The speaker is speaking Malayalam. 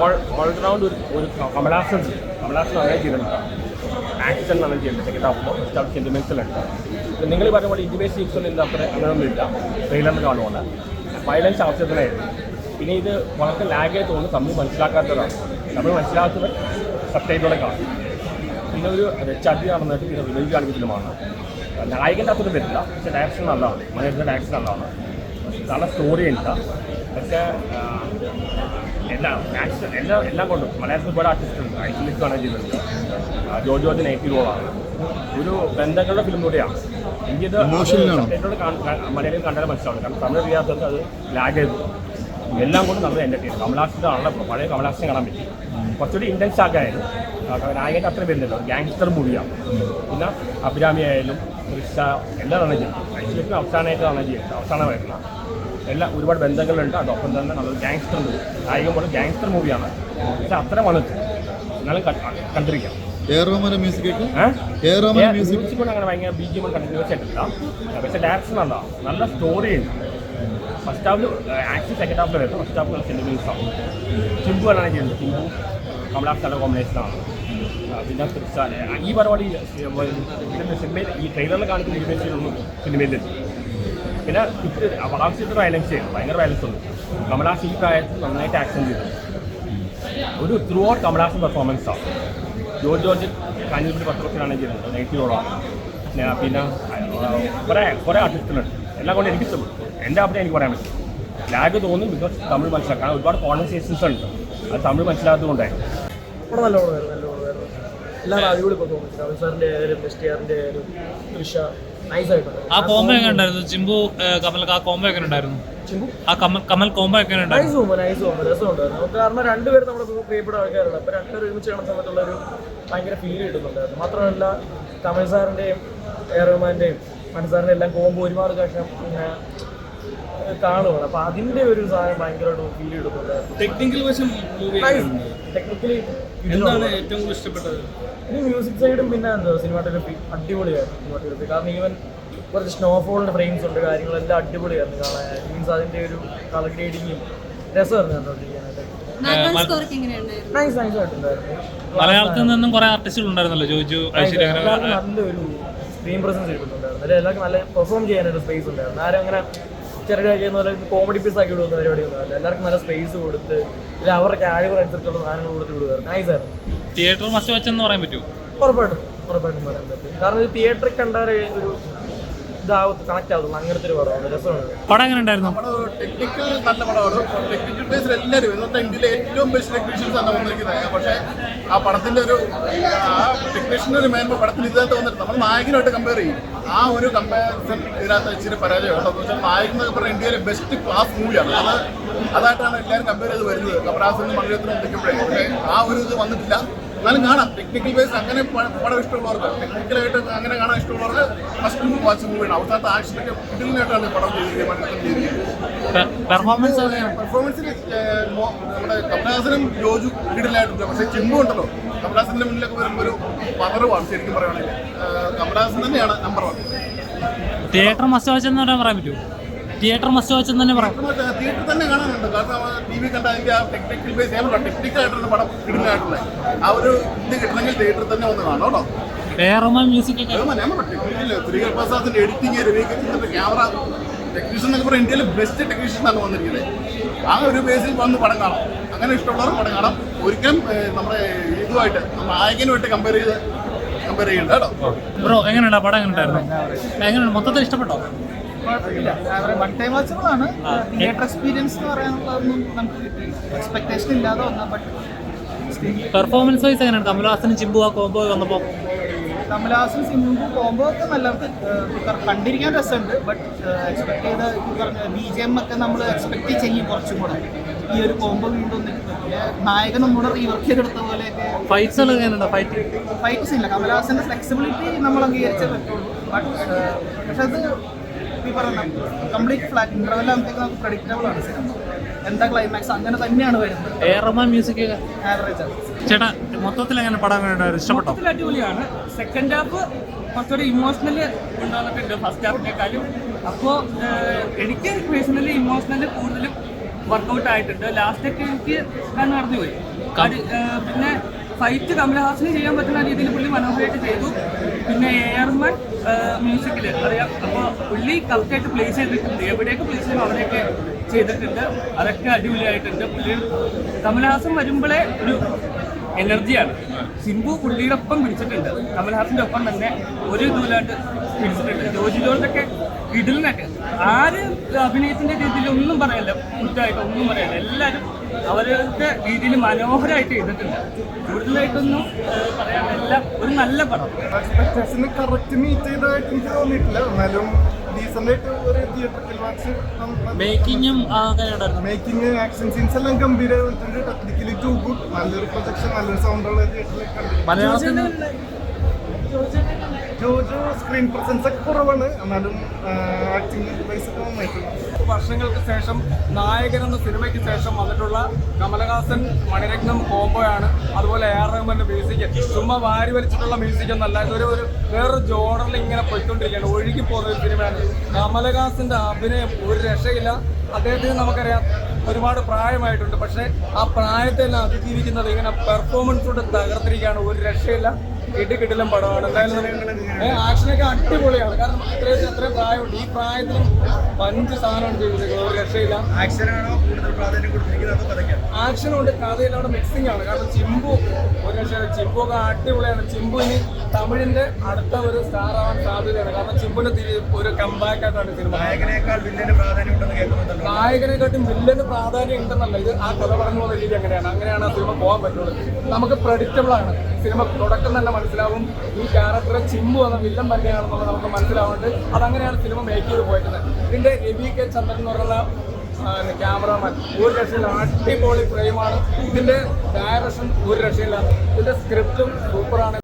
ഓൾറൗണ്ട് ഒരു കമലാസൻ അങ്ങനെ ചെയ്തിട്ടുണ്ട്. ആക്ഷൻ അങ്ങനെ ചെയ്യുന്നുണ്ട്. സെക്കൻഡ് ഹാഫിലോ ഫസ്റ്റ് ഹാഫ് സെൻറ്റിമെൻറ്റ്സിലുണ്ട്. നിങ്ങൾ പറഞ്ഞ പോലെ ഇൻറ്റിമേറ്റ് സീക്വൻസ് എന്താ അത്ര അങ്ങനെയൊന്നും ഇല്ല. ട്രെയിലറിൽ കാണുമ്പോൾ വയലൻസ് ആവശ്യത്തിനായിരുന്നു. പിന്നെ ഇത് വളരെ ലാഗായി തോന്നുന്നു. തമ്മിൽ മനസ്സിലാക്കാത്തതാണ്. തമ്മിൽ മനസ്സിലാക്കാത്തവർ സബ്ടൈറ്റിലൂടെ കാണും. പിന്നെ ഒരു ചതി നടന്നിട്ട് പിന്നെ റിവെഞ്ച് കാണിക്കുന്ന ഫിലിമാണ്. നായകൻ്റെ അത്ര വരില്ല, പക്ഷേ ഡയറക്ഷൻ നല്ലതാണ്. മനോജിൻ്റെ ഡയറക്ഷൻ നല്ലതാണ്. നല്ല സ്റ്റോറി ഉണ്ട്. പക്ഷേ എല്ലാം കൊണ്ടും മലയാളത്തിൽ ഒരുപാട് ആർട്ടിസ്റ്റ് ഉണ്ട്. ഐശ്വര്യക്ക് കാണാൻ ചെയ്തിട്ടുണ്ട്. ജോർജ് നെഗറ്റീവ് റോളാണ്. ഒരു ബന്ധങ്ങളുടെ ഫിലിം കൂടിയാണ്. എനിക്കിത് മലയാളം കണ്ടാൽ മനസ്സിലാവും. കാരണം തമിഴ് അറിയാത്തവർക്ക് അത് ലാഗ് ചെയ്തു. എല്ലാം കൊണ്ടും നമ്മൾ എൻ്റർടൈൻ. കമലാസിൻ്റെ ആണല്ലോ പഴയ കമലാസിനെ കാണാൻ പറ്റി. കുറച്ചുകൂടി ഇൻറ്റൻസ് ആക്കായിരുന്നു. നായകൻ്റെ അത്ര വരുന്നില്ല. ഗാങ്സ്റ്റർ മൂവിയാണ്. പിന്നെ അഭിരാമി ആയാലും തൃഷ എല്ലാം തന്നെ ചെയ്യും. ഐശ്വര്യത്തിന് അവസാനമായിട്ട് തന്നെ ചെയ്യുന്നത്. അവസാനം വരുന്ന എല്ലാം ഒരുപാട് ബന്ധങ്ങളുണ്ട്. അതോടൊപ്പം തന്നെ നല്ലൊരു ഗാങ്സ്റ്റർ മൂവി. നായകൻ പോലെ ഗാങ്സ്റ്റർ മൂവിയാണ്. പക്ഷെ അത്ര വന്നിട്ട് എന്നാലും കണ്ടിരിക്കാം. മ്യൂസിക് കൊണ്ട് അങ്ങനെ ഭയങ്കര BGM കണ്ടിന്യൂസ് ആയിട്ടില്ല. പക്ഷേ ഡയറക്ഷൻ നല്ല സ്റ്റോറി ഉണ്ട്. ഫസ്റ്റ് ഹാഫ് ആക്ഷൻ സെക്കൻഡ് ഹാഫിൽ വരുന്നത്. ഫസ്റ്റ് ഹാഫ് നല്ല സെൻറ്റിമെൻറ്റ്സാണ്. ചിമ്പു ആണ് ചെയ്യുന്നത്. ചിമ്പു കമലാസ് നല്ല കോമ്പിനേഷനാണ്. പിന്നെ ഈ പരിപാടി ഇതിൻ്റെ സിനിമയിൽ ഈ ട്രെയിലറിൽ കാണിക്കുന്ന ഇൻഡിമേഷനൊന്നും സിനിമയിലില്ല. പിന്നെ വളർച്ചയുടെ വയലൻസ് ചെയ്യുന്നു. ഭയങ്കര വയലൻസ് ഉണ്ട്. കമലാസ് ഈ പ്രായത്തിൽ നന്നായിട്ട് ആക്ഷൻ ചെയ്തു. ഒരു ത്രൂ ഔട്ട് കമലാസ് പെർഫോമൻസാണ്. ജോർജ് കാഞ്ഞിരപ്പള്ളി പത്രത്തിലാണ് ചെയ്യുന്നത്. നെഗറ്റീവോളാണ്. പിന്നെ കുറേ ആർട്ടിസ്റ്റുകളുണ്ട്. എല്ലാം കൊണ്ട് എനിക്ക് ഇഷ്ടപ്പെട്ടു. എൻ്റെ അഭിപ്രായം എനിക്ക് പറയാൻ പറ്റും. ലാഗ് തോന്നും ബിക്കോസ് തമിഴ് മനസ്സിലാക്കാം. ഒരുപാട് കോൺവെർസേഷൻസ് ഉണ്ട്. അത് തമിഴ് മനസ്സിലാത്തതുകൊണ്ടായിരുന്നു. എല്ലാവരും അടിപൊളി പെർഫോമൻസ്. കമൽ സാറിൻ്റെ ആയാലും STRൻ്റെ ആയാലും തൃഷ നൈസായിട്ടുണ്ട്. ആ കോംബോ എങ്ങനെ ഉണ്ടായിരുന്നു? ചിമ്പു കമൽ ആ കോംബോ എങ്ങനെ ഉണ്ടായിരുന്നു? കമൽ കോംബോ എങ്ങനെ ഉണ്ടായിരുന്നു? നൈസ് രസമുണ്ടായിരുന്നു. കാരണം രണ്ടുപേരും നമ്മുടെ പ്രിയപ്പെട്ട ആൾക്കാരാണ്. അപ്പോൾ രണ്ടുപേരും ഒരുമിച്ച് കാണുന്ന സമയത്തുള്ളൊരു ഭയങ്കര ഫീൽ കിട്ടുന്നുണ്ടായിരുന്നു. മാത്രമല്ല കമൽ സാറിൻ്റെയും A.R. റഹ്മാൻ്റെയും മനസ്സാറിൻ്റെ എല്ലാം കോംബോ ഒരുപാട് കഷം പിന്നെ കാണുകയാണ്. അപ്പോൾ അതിൻ്റെ ഒരു സാധനം ഭയങ്കരമായിട്ട് ഫീൽ കിട്ടുന്നുണ്ടായിരുന്നു. ടെക്നിക്കലി ഏറ്റവും കൂടുതൽ ഇഷ്ടപ്പെട്ടത് ഇനി മ്യൂസിക് സൈഡും പിന്നെ എന്താ സിനിമാറ്റോഗ്രഫി അടിപൊളിയായിരുന്നു. സിനിമാറ്റോഗ്രഫി കാരണം ഈവൻ കുറച്ച് സ്നോഫോളിൻ്റെ ഫ്രെയിംസ് ഉണ്ട്. കാര്യങ്ങളെല്ലാം അടിപൊളിയായിരുന്നു കാണാൻ. മീൻസ് അതിൻ്റെ ഒരു കളർ ഗ്രേഡിങ്ങും രസമായിരുന്നു കണ്ടോണ്ടിരിക്കാനായിട്ട്. നൈസായിട്ടുണ്ടായിരുന്നു. മലയാളത്തിൽ നിന്നും കുറെ ആർട്ടിസ്റ്റുകൾ ഉണ്ടായിരുന്നല്ലോ. നല്ലൊരു സ്ക്രീൻ പ്രസൻസ് കിട്ടുന്നുണ്ടായിരുന്നു. അതിൽ എല്ലാവർക്കും നല്ല പെർഫോം ചെയ്യാനൊരു സ്പേസ് ഉണ്ടായിരുന്നു. ആരും അങ്ങനെ ചെറുതായി ചെയ്യുന്ന പോലെ കോമഡി പീസ് ആക്കി വിടുന്ന പരിപാടിയൊന്നും അല്ല. എല്ലാവർക്കും നല്ല സ്പേസ് കൊടുത്ത് ഇല്ല അവരുടെ കാലിബർ അനുസരിച്ചുള്ള സാധനങ്ങൾ കൊടുത്ത് വിടുമായിരുന്നു. നൈസായിരുന്നു. തിയേറ്റർ മസ്റ്റ് വെച്ചെന്ന് പറയാൻ പറ്റുമോ? ഉറപ്പായിട്ടും പറയാൻ പറ്റും. കാരണം ഇത് തിയേറ്ററിൽ കണ്ടാൽ ഒരു കണക്ട് ആവുന്നു. അങ്ങനത്തെ ഒരു പടമാണ്. രസമാണ്. പടം എങ്ങനെ ഉണ്ടായിരുന്നു? ടെക്നിക്കൽ നല്ല പടമാണ്. ടെക്നിക്കൽ ബേസിൽ എല്ലാവരും ഇന്നത്തെ ഇന്ത്യയിലെ ഏറ്റവും ബെസ്റ്റ് ടെക്നീഷ്യൻസ് ആണ് വന്നിരിക്കുന്നത്. പക്ഷേ ആ പടത്തിൻ്റെ ഒരു ടെക്നീഷ്യൻ്റെ ഒരു മേന്മ പടത്തിൽ ഇതിനകത്ത് വന്നിട്ട് നമ്മൾ നായകനായിട്ട് കമ്പയർ ചെയ്യും. ആ ഒരു കമ്പാരിസൺ ഇതിനകത്ത് ഇച്ചിരി പരാജയമാണ്. എന്ന് വെച്ചാൽ നായകൻ എന്നൊക്കെ പറഞ്ഞാൽ ഇന്ത്യയിലെ ബെസ്റ്റ് ക്ലാസ് മൂവിയാണ്. അതായിട്ടാണ് എല്ലാവരും കമ്പയർ ചെയ്ത് വരുന്നത്. കമലഹാസനും മണിരത്നം എന്തൊക്കെയുമ്പോഴേ. പക്ഷേ ആ ഒരു ഇത് വന്നിട്ടില്ല. എന്നാലും കാണാം. ടെക്നിക്കൽ ബേസ് അങ്ങനെ പടം ഇഷ്ടമുള്ളവർക്ക്, ടെക്നിക്കലായിട്ട് അങ്ങനെ കാണാൻ ഇഷ്ടമുള്ളവർക്ക് ഫസ്റ്റ് വാച്ച് മൂവിയാണ്. അവസാനത്തെ ആക്ഷനൊക്കെ ഇതിനായിട്ടാണ് പടം ചെയ്തിരിക്കുന്നത്. പെർഫോമൻസിൽ നമ്മുടെ കമലഹാസനും ജോജു കിടിലായിട്ടുണ്ട്. പക്ഷേ ചിമ്പു ഉണ്ടല്ലോ കമലഹാസൻ്റെ മുന്നിലൊക്കെ വരുമ്പോൾ ഒരു പവറുമാണ്. ശരിക്കും പറയുകയാണെങ്കിൽ കമലഹാസൻ തന്നെയാണ് നമ്പർ 1. തിയേറ്റർ മസ്റ്റ് വാച്ചെന്ന് പറയാൻ പറ്റുമോ? തിയേറ്റർ മസ്റ്റ് വാച്ചെന്ന് തന്നെ പറയാം. തിയേറ്റർ തന്നെ കാണാനുണ്ട്. കാരണം TV കണ്ട അതിൻ്റെ ആ ടെക്നിക്കൽ ബേസ് ടെക്നിക്കലായിട്ടുള്ള പടം കിടിലായിട്ടുള്ള ആ ഒരു ഇത് കിട്ടണമെങ്കിൽ തിയേറ്ററിൽ തന്നെ വന്ന് കാണണം കേട്ടോ. മ്യൂസിക് ശ്രീകർ പ്രസാദിന്റെ എഡിറ്റിംഗ്, രവികൃഷ്ണന്റെ ക്യാമറ ടെക്നീഷ്യൻ എന്നൊക്കെ പറഞ്ഞാൽ ഇന്ത്യയിലെ ബെസ്റ്റ് ടെക്നീഷ്യൻ ആണ് വന്നിരിക്കുന്നത്. ആ ഒരു ബേസിൽ വന്ന് പടം കാണാം. അങ്ങനെ ഇഷ്ടമുള്ളവർ പടം കാണാം. ഒരിക്കലും നമ്മുടെ ഇതുമായിട്ട് നായകനുമായിട്ട് കമ്പയർ ചെയ്യണ്ട കേട്ടോ. ബ്രോ എങ്ങനെയുണ്ടാ പടം? എങ്ങനെയുണ്ടായിരുന്നു? എങ്ങനെയുണ്ട്? മൊത്തത്തിൽ ഇഷ്ടപ്പെട്ടോ? വൺ ടൈം വാച്ചബിളാണ്. തിയേറ്റർ എക്സ്പീരിയൻസ് എന്ന് പറയാനുള്ളതൊന്നും നമുക്ക് കിട്ടില്ല. എക്സ്പെക്ടേഷൻ ഇല്ലാതെ വന്നാൽ. ബട്ട് പെർഫോമൻസ് വൈസ് എങ്ങനെയാണ്? കമലഹാസനും ചിമ്പു ആ കോംബോ വന്നപ്പോൾ കമലഹാസൻ സിംബു കോംബോ ഒക്കെ നല്ല കണ്ടിരിക്കാൻ രസമുണ്ട്. ബട്ട് എക്സ്പെക്ട് ചെയ്ത പറഞ്ഞ BGM ഒക്കെ നമ്മൾ എക്സ്പെക്ട് ചെയ്യും കുറച്ചും കൂടെ. ഈ ഒരു കോംബോ വീണ്ടും നായകൻ നമ്മുടെ റീവർക്ക് ചെയ്തെടുത്ത പോലെയൊക്കെ ഫൈറ്റ്സ് ഇല്ല. കമലഹാസന്റെ ഫ്ലെക്സിബിലിറ്റി നമ്മൾ അംഗീകരിച്ചേ പറ്റുള്ളൂ. ബട്ട് പക്ഷെ അത് ഈ പറഞ്ഞ കംപ്ലീറ്റ് ഫ്ലാറ്റ് ഇന്റർവെൽ ആകുമ്പോഴത്തേക്ക് നമുക്ക് പ്രഡിക്റ്റബിൾ ആണ് സിനിമ. എന്താ ക്ലൈമാക്സ് അങ്ങനെ തന്നെയാണ് വരുന്നത്. A.R. റഹ്മാൻ മ്യൂസിക് ആവറേജ് ആണ്. ചേട്ടാ മൊത്തത്തിൽ എങ്ങനെ പടം ഇഷ്ടപ്പെട്ടോ? അടിപൊളിയാണ്. സെക്കൻഡ് ഹാഫ് കുറച്ചുകൂടി ഇമോഷണല് ഉണ്ടാകുന്നുണ്ട് ഫസ്റ്റ് ഹാഫിനേക്കാളും. അപ്പോൾ എനിക്ക് പേഴ്സണലി ഇമോഷണല് കൂടുതലും വർക്കൗട്ട് ആയിട്ടുണ്ട്. ലാസ്റ്റൊക്കെ എനിക്ക് കണ്ണ് നടന്നു പോയി. പിന്നെ ഫൈറ്റ് കമൽഹാസന് ചെയ്യാൻ പറ്റുന്ന രീതിയിൽ പുള്ളി മനോഹരമായിട്ട് ചെയ്തു. പിന്നെ എയർമാൻ മ്യൂസിക്കിൽ അറിയാം, അപ്പോൾ പുള്ളി കറക്റ്റായിട്ട് പ്ലേസ് ചെയ്തിട്ടുണ്ട്, എവിടെയൊക്കെ പ്ലേസ് ചെയ്യണം അവിടെയൊക്കെ ചെയ്തിട്ടുണ്ട്. അതൊക്കെ അടിപൊളിയായിട്ടുണ്ട്. പുള്ളി കമൽഹാസൻ വരുമ്പോഴേ ഒരു എനർജിയാണ്. സിംബു പുള്ളിയുടെ ഒപ്പം പിടിച്ചിട്ടുണ്ട്, കമൽഹാസന്റെ ഒപ്പം തന്നെ ഒരു ഇതുമില്ലാണ്ട് പിടിച്ചിട്ടുണ്ട്. ജോജി ജോർജൊക്കെ ഇടലിനൊക്കെ ആര് അഭിനയത്തിന്റെ രീതിയിൽ ഒന്നും പറയല്ല, കുറ്റമായിട്ട് ഒന്നും പറയല്ല. എല്ലാവരും അവരുടെ രീതിയിൽ മനോഹരമായിട്ട് ചെയ്തിട്ടുണ്ട്. കൂടുതലായിട്ടൊന്നും പറയാനല്ല, ഒരു നല്ല പടം. എക്സ്പെക്ടേഷന് കറക്റ്റ് മീറ്റ് ചെയ്തതായിട്ട് എനിക്ക് തോന്നിയിട്ടില്ല. എന്നാലും ഡീസന്റ് ആയിട്ട് ഒരു തിയേറ്ററിൽ വാച്ച് മേക്കിങ്ങും മേക്കിംഗ് ആക്ഷൻ സീൻസ് എല്ലാം ഗംഭീരമായിട്ടുണ്ട്. Technically too good. നല്ലൊരു പ്രൊജക്ഷൻ, നല്ലൊരു സൗണ്ടുള്ള തിയേറ്ററിൽ കണ്ടിട്ടുണ്ട്. ജോജോ സ്ക്രീൻ പ്രസൻസ് ഒക്കെ കുറവാണ്, എന്നാലും ആക്ടിങ് വൈസ് ഒക്കെ നന്നായിട്ടുണ്ട്. വർഷങ്ങൾക്ക് ശേഷം നായകൻ എന്ന സിനിമയ്ക്ക് ശേഷം വന്നിട്ടുള്ള കമലഹാസൻ മണിരത്നം കോംബോയാണ്. അതുപോലെ AR റഹ്മാന്റെ മ്യൂസിക് ചുമ്മാ വാരി വലിച്ചിട്ടുള്ള മ്യൂസിക് ഒന്നല്ല, ഇതൊരു വേറൊരു ജോണറിൽ ഇങ്ങനെ പോയിക്കൊണ്ടിരിക്കുകയാണ്, ഒഴുകി പോകുന്ന ഒരു സിനിമയാണ്. കമലഹാസന്റെ അഭിനയം ഒരു രക്ഷയില്ല. അദ്ദേഹത്തിന് നമുക്കറിയാം ഒരുപാട് പ്രായമായിട്ടുണ്ട്, പക്ഷേ ആ പ്രായത്തെ എല്ലാം അതിജീവിക്കുന്നത് ഇങ്ങനെ പെർഫോമൻസോട് തകർത്തിരിക്കുകയാണ്. ഒരു രക്ഷയില്ല, കിട്ടിലും പടമാണ്. എന്തായാലും ആക്ഷനൊക്കെ അടിപൊളിയാണ്. കാരണം അത്രയും പ്രായമുണ്ട്, ഈ പ്രായത്തിലും 5 സാധനമാണ് ചെയ്തിരിക്കുന്നത്. ഒരു രക്ഷയില്ല. ആക്ഷനാണോ കൂടുതൽ പ്രാധാന്യം കൊടുത്തിരിക്കുന്നത്? ആക്ഷനുണ്ട്, കഥയിലവിടെ മിക്സിംഗ് ആണ്. കാരണം ചിമ്പു ഒരു രക്ഷയില്ല, ചിമ്പു ഒക്കെ അടിപൊളിയാണ്. ചിമ്പു ഇനി തമിഴിന്റെ അടുത്ത ഒരു സ്റ്റാർ ആവാൻ സാധ്യതയാണ്. കാരണം ചിമ്പുന്റെ ഒരു കംബാക്ക് ആയിട്ടാണ് സിനിമ. നായകനേക്കാൾ വില്ലന് പ്രാധാന്യം ഉണ്ടെന്ന് കേൾക്കുന്നുണ്ടല്ലോ. നായകനെക്കാട്ടും വില്ലന് പ്രാധാന്യം ഉണ്ടെന്നല്ല, ഇത് ആ കഥ പറഞ്ഞു പോകുന്ന രീതി അങ്ങനെയാണ് ആ സിനിമ പോകാൻ പറ്റുള്ളൂ. നമുക്ക് പ്രഡിക്റ്റബിൾ ആണ് സിനിമ. തുടക്കം തന്നെ മനസ്സിലാവും ഈ ക്യാരക്ടർ ചിമ്പു എന്ന വില്ലൻ തന്നെയാണെന്നുള്ളത് നമുക്ക് മനസ്സിലാവുന്നുണ്ട്. അതങ്ങനെയാണ് സിനിമ മേക്ക് ചെയ്ത് പോയിട്ടുള്ളത്. ഇതിന്റെ രവി കെ ചന്ദ്രൻ എന്ന് പറയുന്ന ക്യാമറാമാൻ ഒരു രക്ഷയില്ല, അടിപൊളി ഫ്രെയിമാണ്. ഇതിന്റെ ഡയറക്ഷൻ ഒരു രക്ഷയില്ല. ഇതിന്റെ സ്ക്രിപ്റ്റും സൂപ്പറാണ്.